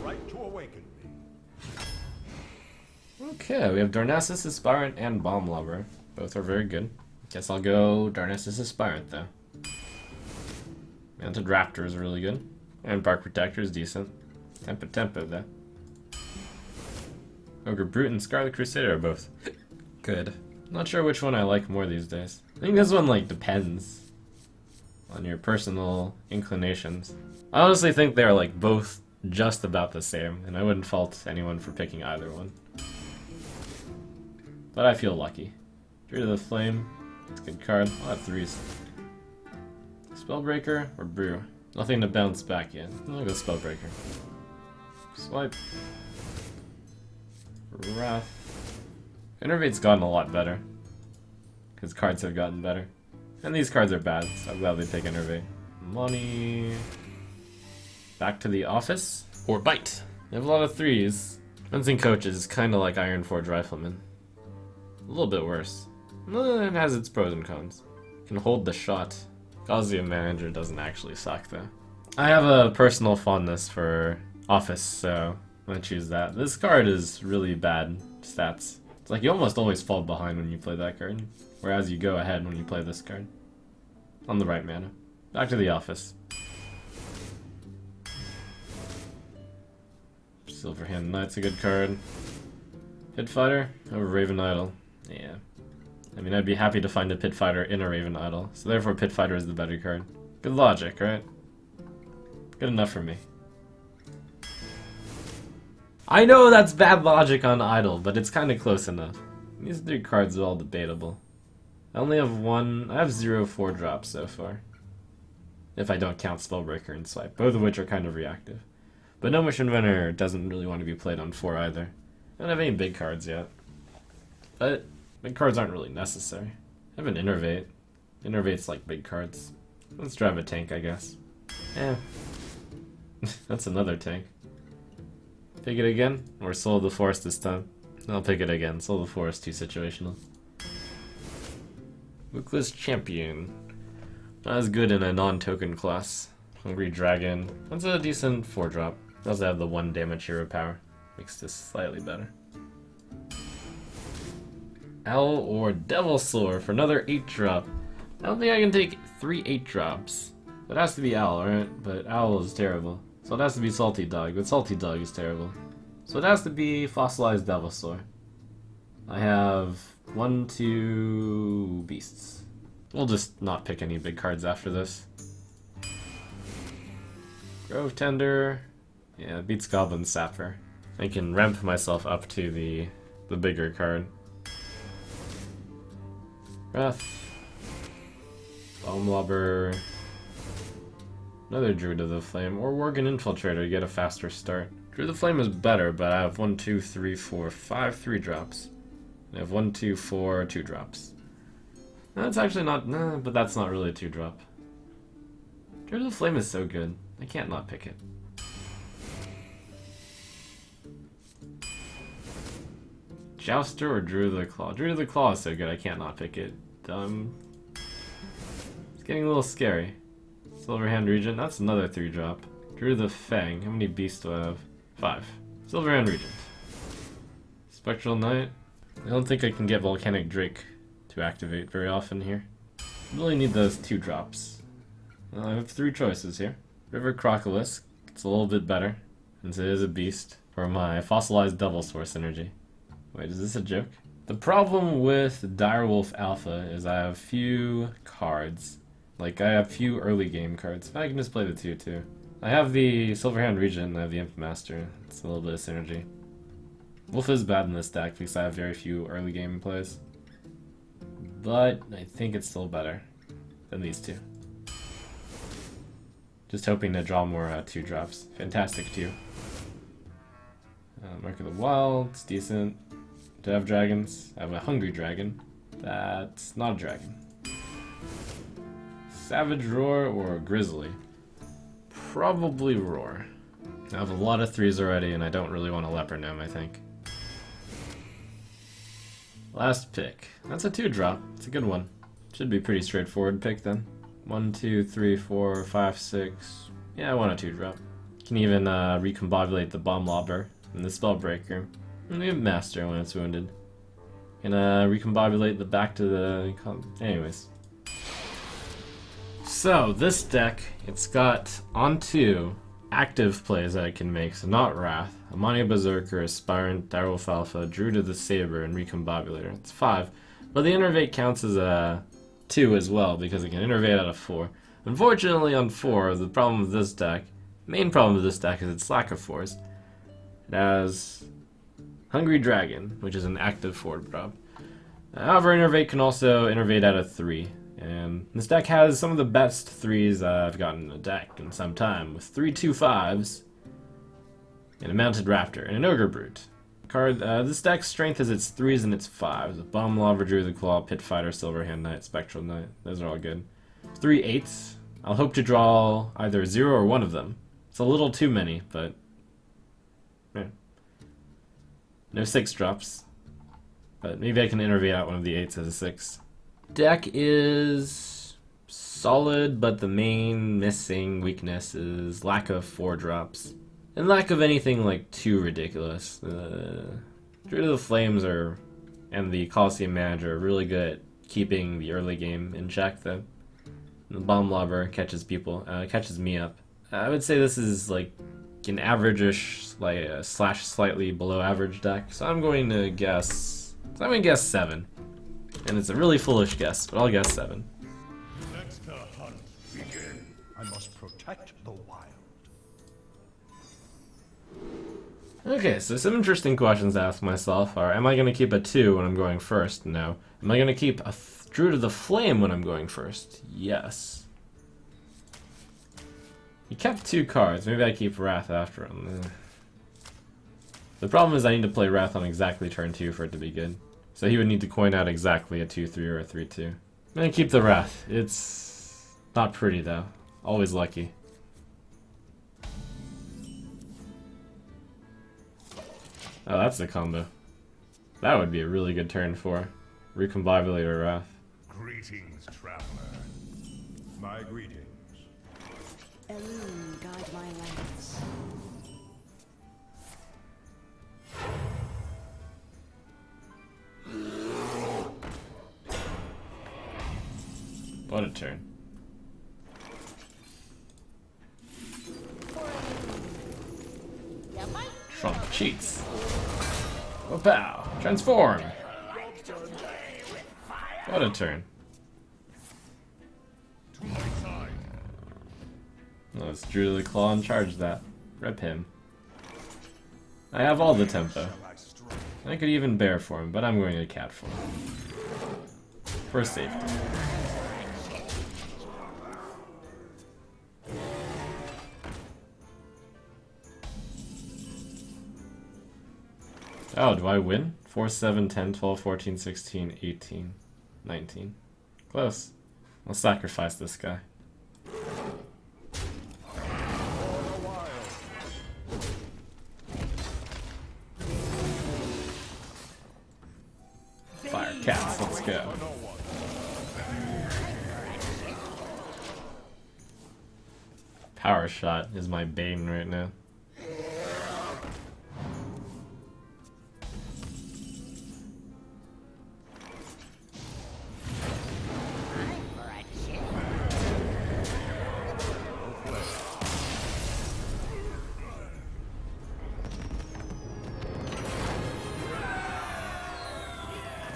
right to awaken me. Okay, we have Darnassus Aspirant and Bomb Lover. Both are very good. Guess I'll go Darnassus Aspirant though. Mounted Raptor is really good. And Bark Protector is decent. Tempo though. Ogre Brute and Scarlet Crusader are both good. Not sure which one I like more these days. I think this one like depends on your personal inclinations. I honestly think they're like both just about the same, and I wouldn't fault anyone for picking either one. But I feel lucky. Druid of the Flame, it's a good card. I'll have threes. Spellbreaker or Brew? Nothing to bounce back yet. I'll go Spellbreaker. Swipe. Wrath. Innervate's gotten a lot better. Because cards have gotten better. And these cards are bad, so I'm glad they pick Innervate. Money. Back to the office. Or Bite. They have a lot of threes. Fencing Coach is kind of like Iron Forge Rifleman. A little bit worse. It has its pros and cons. Can hold the shot. Gaussian Manager doesn't actually suck though. I have a personal fondness for Office, so I'm gonna choose that. This card is really bad stats. It's like you almost always fall behind when you play that card, whereas you go ahead when you play this card. On the right mana. Back to the Office. Silverhand Knight's a good card. Pit Fighter over Raven Idol. Yeah. I mean, I'd be happy to find a Pit Fighter in a Raven Idol, so therefore Pit Fighter is the better card. Good logic, right? Good enough for me. I know that's bad logic on Idol, but it's kind of close enough. These three cards are all debatable. I only have one. I have 0 4-drops so far. If I don't count Spellbreaker and Swipe, both of which are kind of reactive. But No Mission Winner doesn't really want to be played on 4 either. I don't have any big cards yet. But big cards aren't really necessary. I have an Innervate. Innervate's like big cards. Let's drive a tank, I guess. Eh. That's another tank. Pick it again? Or Soul of the Forest this time? I'll pick it again. Soul of the Forest, too situational. Bookless Champion. Not as good in a non-token class. Hungry Dragon. That's a decent 4-drop. I also have the 1 damage hero power. Makes this slightly better. Owl or Devilsaur for another 8-drop. I don't think I can take 3 8-drops. It has to be Owl, right? But Owl is terrible. So it has to be Salty Dog, but Salty Dog is terrible. So it has to be Fossilized Devilsaur. I have 1, 2 beasts. We'll just not pick any big cards after this. Grove Tender. Yeah, it beats Goblin Sapper. I can ramp myself up to the bigger card. Wrath. Bomb Lobber. Another Druid of the Flame, or Worgen Infiltrator to get a faster start. Druid of the Flame is better, but I have 1, 2, 3, 4, 5 3-drops. I have 1, 2, 4 2-drops. That's actually not, nah, but that's not really a 2-drop. Druid of the Flame is so good. I can't not pick it. Jouster or Druid of the Claw? Druid of the Claw is so good, I can't not pick it. It's getting a little scary. Silverhand Regent, that's another 3-drop. Druid of the Fang, how many beasts do I have? 5. Silverhand Regent. Spectral Knight. I don't think I can get Volcanic Drake to activate very often here. I really need those 2-drops. Well, I have 3 choices here. River Crocolisk, it's a little bit better, since it is a beast, for my Fossilized Devilsaur synergy. Wait, is this a joke? The problem with Direwolf Alpha is I have few cards. Like, I have few early game cards. I can just play the 2 too. I have the Silverhand Regent and I have the Imp Master. It's a little bit of synergy. Wolf is bad in this deck because I have very few early game plays. But I think it's still better than these 2. Just hoping to draw more 2-drops. Fantastic 2. Mark of the Wild, it's decent. Do I have dragons? I have a Hungry Dragon. That's not a dragon. Savage Roar or Grizzly? Probably Roar. I have a lot of 3s already and I don't really want a Leper Gnome, I think. Last pick. That's a 2-drop. It's a good one. Should be pretty straightforward pick then. 1, 2, 3, 4, 5, 6. Yeah, I want a 2-drop. Can even recombobulate the Bomb Lobber and the Spellbreaker. And we have Master when it's wounded. Can recombobulate the back to the... Anyways. So, this deck, it's got onto active plays that I can make, so not Wrath. Amani Berserker, Aspirant, Direwolf Alpha, Druid of the Saber, and Recombobulator. It's 5. But the Innervate counts as a 2 as well, because it can Innervate out of 4. Unfortunately, on 4, the problem with this deck, main problem with this deck is its lack of 4s. It has Hungry Dragon, which is an active 4 drop. However, Innervate can also Innervate out of 3. And this deck has some of the best 3s I've gotten in a deck in some time, with 3 2/5s, and a Mounted Raptor, and an Ogre Brute. This deck's strength is its 3s and its 5s, with Bomb Lobber, Druid of the Claw, Pit Fighter, Silverhand Knight, Spectral Knight. Those are all good. 3 8s. I'll hope to draw either 0 or 1 of them. It's a little too many, but... yeah. No 6 drops. But maybe I can Innervate out one of the 8s as a 6. Deck is solid, but the main missing weakness is lack of 4 drops. And lack of anything like too ridiculous. Druid of the Flames and the Coliseum Manager are really good at keeping the early game in check though. The Bomb Lobber catches me up. I would say this is like an average-ish, like slash slightly below average deck. So I'm going to guess 7. And it's a really foolish guess, but I'll guess 7. Let the hunt begin. I must protect the wild. Okay, so some interesting questions to ask myself are, am I going to keep a 2 when I'm going first? No. Am I going to keep a Druid of the Flame when I'm going first? Yes. He kept 2 cards. Maybe I keep Wrath after him. The problem is I need to play Wrath on exactly turn 2 for it to be good. So he would need to coin out exactly a 2-3 or a 3-2. I'm going to keep the Wrath. It's not pretty though. Always lucky. Oh, that's the combo. That would be a really good turn for Recombobulator Wrath. Greetings, traveler. My greetings. Elune, guide my lance. What a turn. Trump cheats. Oh, pow! Transform! What a turn. Let's Druid of the Claw and charge that. Rip him. I have all the tempo. I could even bear for him, but I'm going to cat for him. For safety. Oh, do I win? 4, 7, 10, 12, 14, 16, 18, 19. Close. I'll sacrifice this guy. Fire cats, let's go. Power Shot is my bane right now.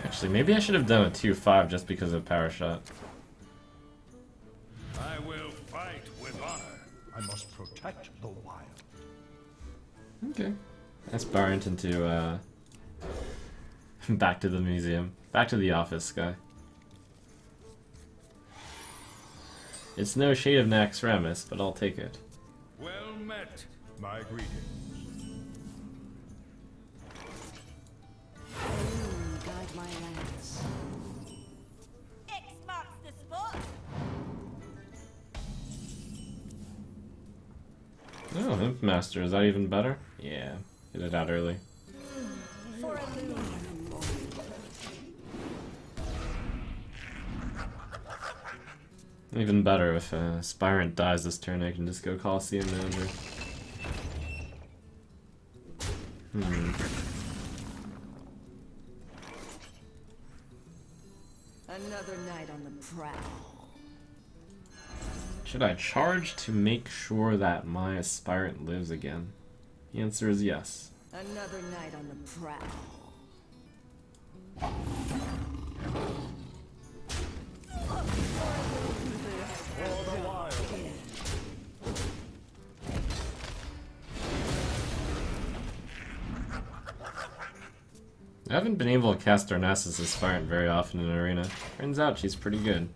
Actually, maybe I should have done a 2-5 just because of Power Shot. I will fight with honor. I must protect the wild. Okay. Aspirant into, back to the museum. Back to the office, guy. It's no shade of Naxxramas, but I'll take it. Well met. My greetings. Elune, guide my lance. X marks the spot. Oh, Imp Master, is that even better? Yeah, get it out early. For Elune. Even better, if Aspirant dies this turn, I can just go Coliseum Manager. Another night on the prowl. Should I charge to make sure that my aspirant lives again? The answer is yes. Another night on the prowl. I haven't been able to cast Darnassus Aspirant very often in Arena. Turns out she's pretty good.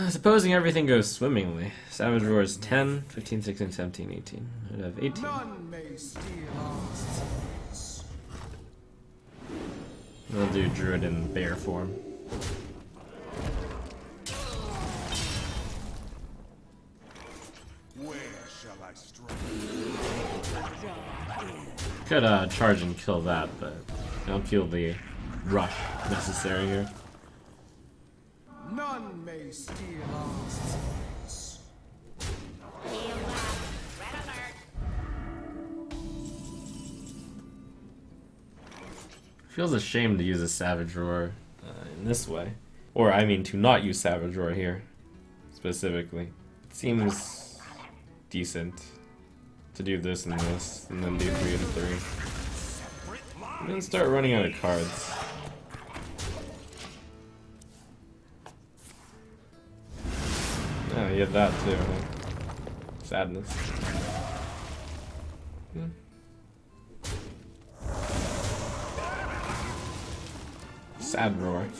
Supposing everything goes swimmingly. Savage Roar is 10, 15, 16, 17, 18. I'd have 18. None may steal our souls. We'll do Druid in bear form. Where shall I strike? Could charge and kill that, but I don't feel the rush necessary here. None may steal our souls. Feels ashamed to use a Savage Roar in this way. Or, I mean, to not use Savage Roar here, specifically. It seems decent to do this and this, and then do 3 and 3. And then start running out of cards. Oh, you have that too, huh? Sadness. Sad Roar. I'm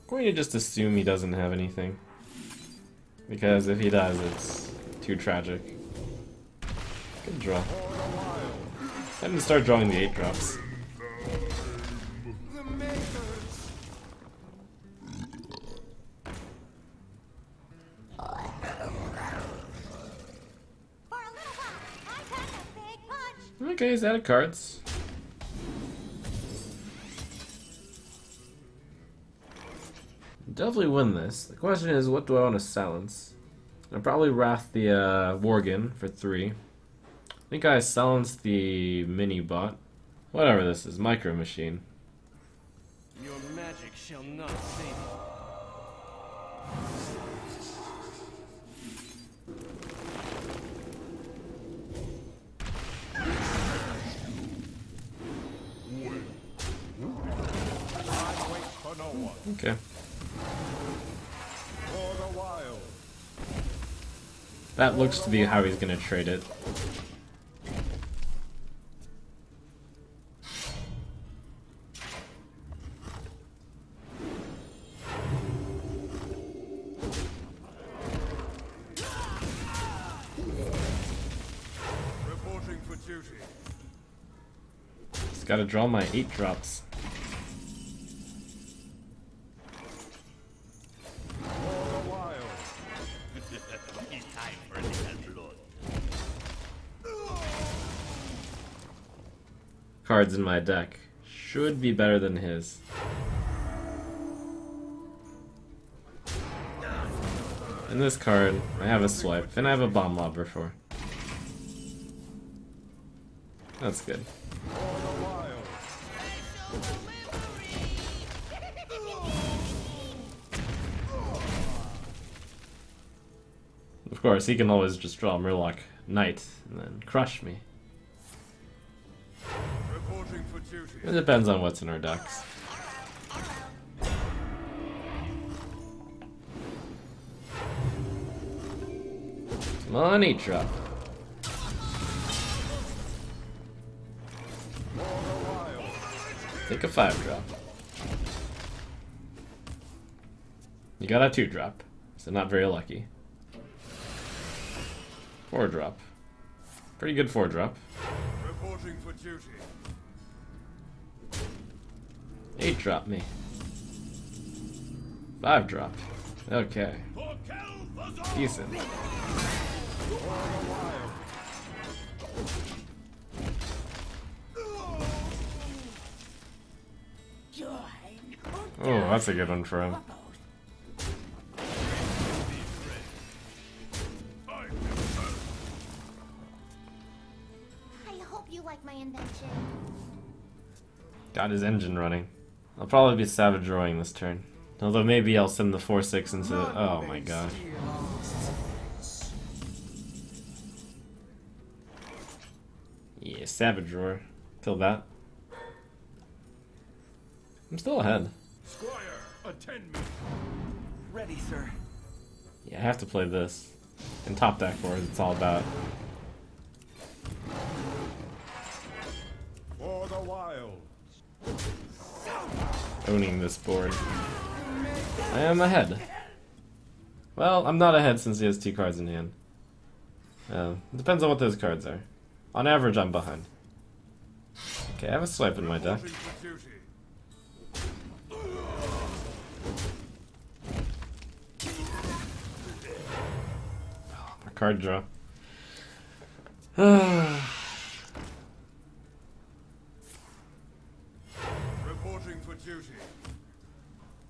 going to just assume he doesn't have anything. Because if he does, it's too tragic. Good draw. Time to start drawing the 8 drops. The makers. For a little while, I pack a big punch. Okay, he's out of cards. Definitely win this. The question is, what do I want to silence? I'll probably Wrath the Worgen for 3. I think I silenced the mini bot. Whatever this is, Micro Machine. Your magic shall not save you. I wait for no one. Okay. For the wild. That looks to be how he's gonna trade it. Reporting for duty. Just gotta draw my 8 drops. For the wild. It's time for a little blood. Cards in my deck should be better than his. In this card, I have a swipe, and I have a bomb lobber for. That's good. For the wild. Of course, he can always just draw Murloc Knight and then crush me. Reporting for duty. It depends on what's in our decks. Come on, 8 drop. Take a 5 drop. You got a 2 drop, so not very lucky. 4 drop. Pretty good 4 drop. Reporting for duty. 8 drop me. 5 drop. Okay. Decent. Oh, that's a good one for him. I hope you like my invention. Got his engine running. I'll probably be savage drawing this turn. Although maybe I'll send the 4/6 into the. Oh my gosh. Yeah, savage roar. Kill that. I'm still ahead. Squire, attend me. Ready, sir. Yeah, I have to play this. And top deck wars, it's all about. For the wilds. Owning this board. I am ahead. Well, I'm not ahead since he has 2 cards in hand. Depends on what those cards are. On average, I'm behind. Okay, I have a swipe in my deck. Reporting for duty. A card draw. Reporting for duty.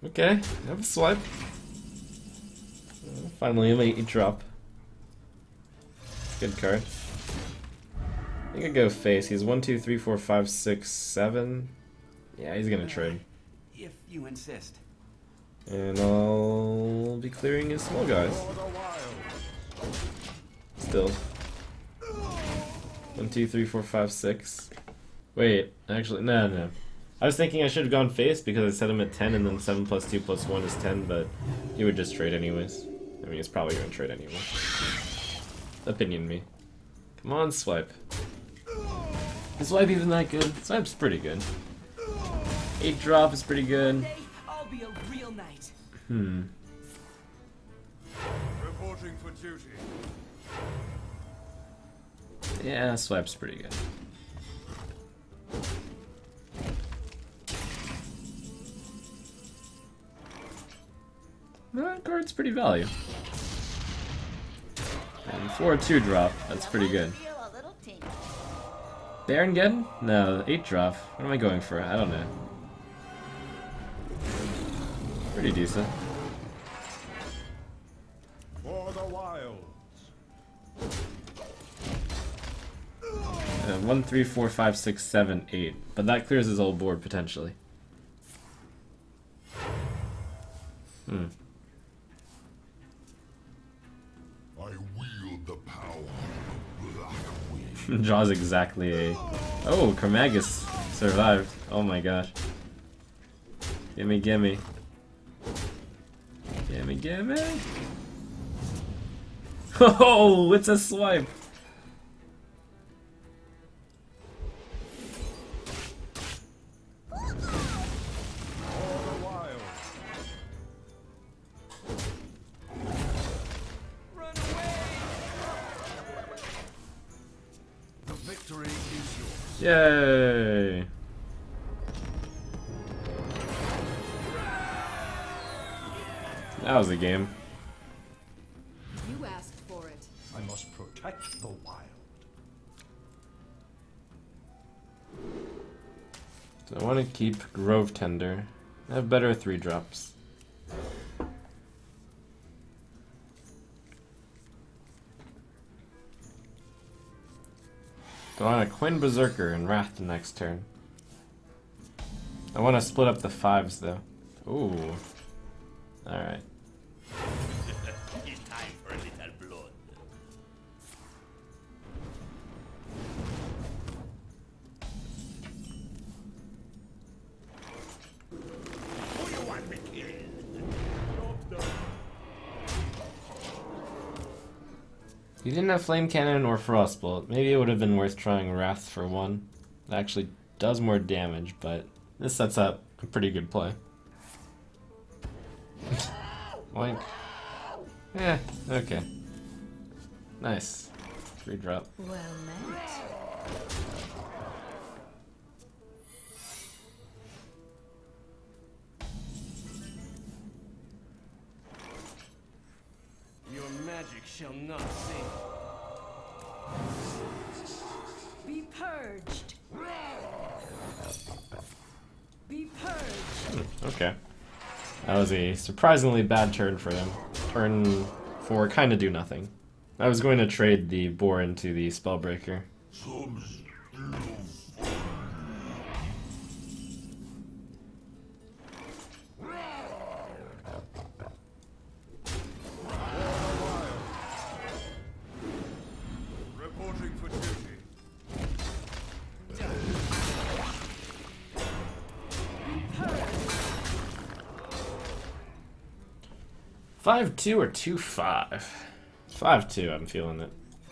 Okay, I have a swipe. Finally, a late drop. Good card. I think I go face. He's 1, 2, 3, 4, 5, 6, 7. Yeah, he's gonna trade. If you insist. And I'll be clearing his small guys. For the wilds. Still. 1, 2, 3, 4, 5, 6. Wait, actually, no. I was thinking I should have gone face because I set him at 10 and then 7 plus 2 plus 1 is 10, but he would just trade anyways. I mean, he's probably going to trade anyway. Opinion me. Come on, swipe. Is swipe even that good? Swipe's pretty good. 8 drop is pretty good. I'll be a real knight. Reporting for duty. Yeah, swipe's pretty good. That card's pretty value. And for a 2 drop, that's pretty good. Feel a little tingle. Baron again? No, 8 drop. What am I going for? I don't know. Pretty decent. For the wilds. 1, 3, 4, 5, 6, 7, 8. But that clears his old board potentially. I wield the power of black wind. Draws exactly a. Oh, Carmagus survived. Oh my gosh. Gimme, gimme. Gimme, gimme. Oh, it's a swipe. For the wilds. Run away! The victory is yours. Yay. That was a game. You asked for it. I must protect the wild. So I want to keep Grove Tender. I have better 3 drops. So I want a Quinn Berserker and Wrath the next turn. I want to split up the 5s though. Ooh. Alright. It's time for a little blood. Who you want me killed? He didn't have Flame Cannon or Frostbolt. Maybe it would have been worth trying Wrath for 1. It actually does more damage, but this sets up a pretty good play. Oink. Yeah, okay. Nice. 3 drop. Well met. magic shall not save. Be purged. Be purged. Okay. That was a surprisingly bad turn for him. Turn 4, kind of do nothing. I was going to trade the boar into the Spellbreaker. Reporting for duty. 5-2 or 2-5? 5-2, I'm feeling it.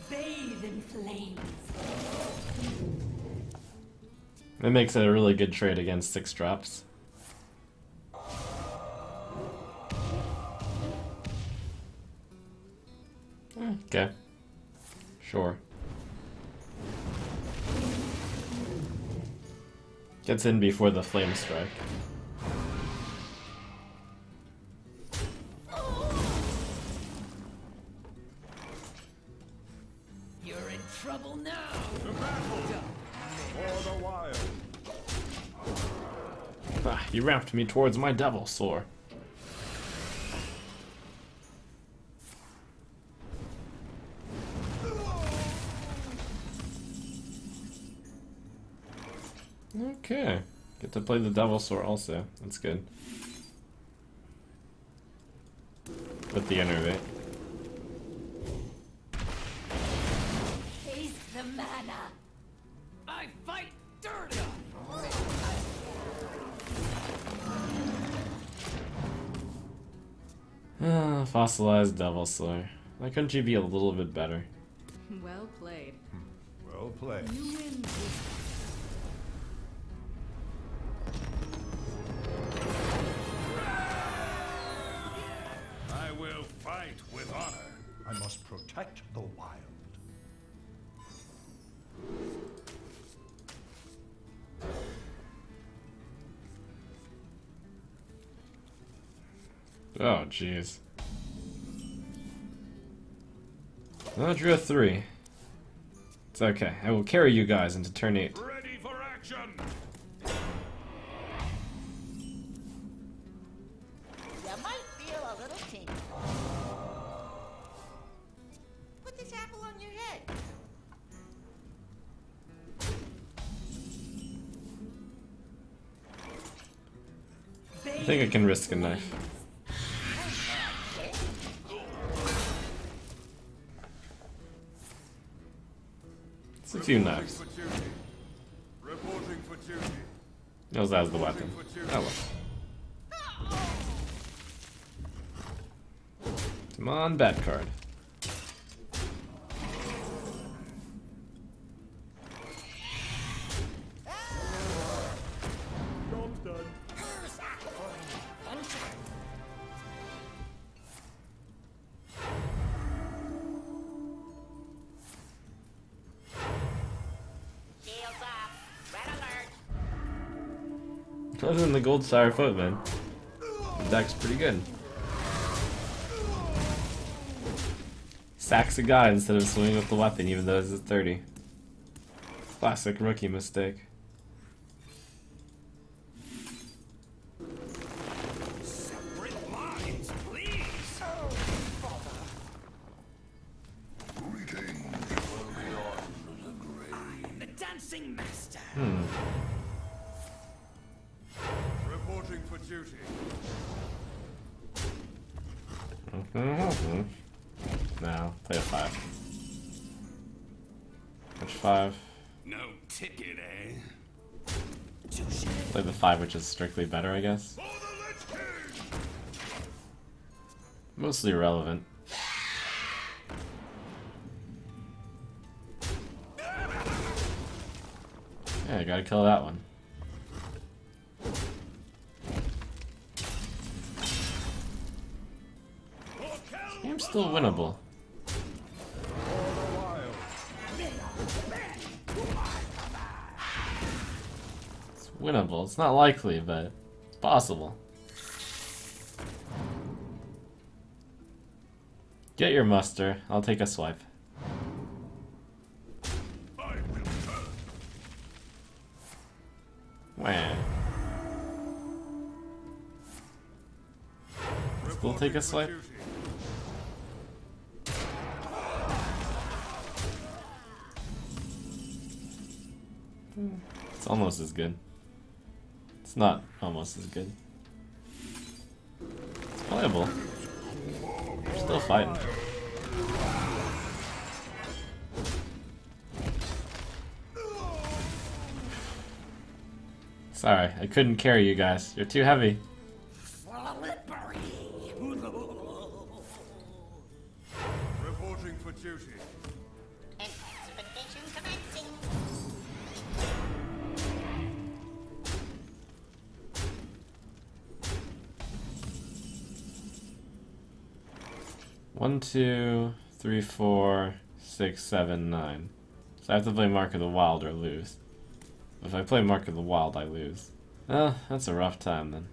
Bathe in flames. It makes it a really good trade against 6 drops. Okay. Sure. Gets in before the flame strike. You're in trouble now. To battle. For the wild. Ah, you ramped me towards my devil sword. Okay. Get to play the devil sword also. That's good. With the innervate. Taste the mana. I fight dirty. Fossilized devil slayer. Why couldn't you be a little bit better? Well played. Well played. You win. I will fight with honor. I must protect the wild. Oh, jeez. I drew a 3. It's okay. I will carry you guys into turn 8. Ready for action! You might feel a little tingle. Put this apple on your head. I think I can risk a knife. It's a few knives. For duty. Reporting for duty. Knows that was the weapon. Oh well. Come on, bad card. Job's done. Shields up. Red alert. Other than the Gold Sire Footman, the deck's pretty good. Sacks a guy instead of swinging with the weapon, even though it's a 30. Classic rookie mistake. Separate lines, please. I'm the dancing master. Reporting for duty. No, play a 5. Which 5? No ticket, eh? Play the 5, which is strictly better, I guess. For the Lich King! Mostly irrelevant. Yeah, I gotta kill that one. Game's still winnable. It's winnable. It's not likely, but it's possible. Get your muster. I'll take a swipe. I will turn. Wah. We'll take a swipe. It's almost as good. It's not almost as good. It's playable. We're still fighting. Sorry, I couldn't carry you guys. You're too heavy. Reporting for duty. Expedition commencing. One, 2, 3, 4, 6, 7, 9. So I have to play Mark of the Wild or lose. If I play Mark of the Wild, I lose. Well, that's a rough time then.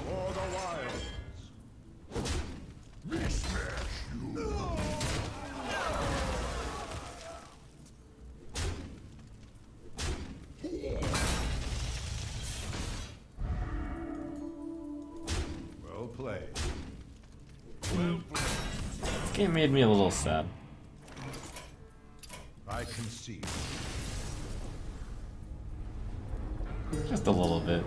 For the wilds. We smash you. Well played. Well played. This game made me a little sad. I concede. Just a little bit.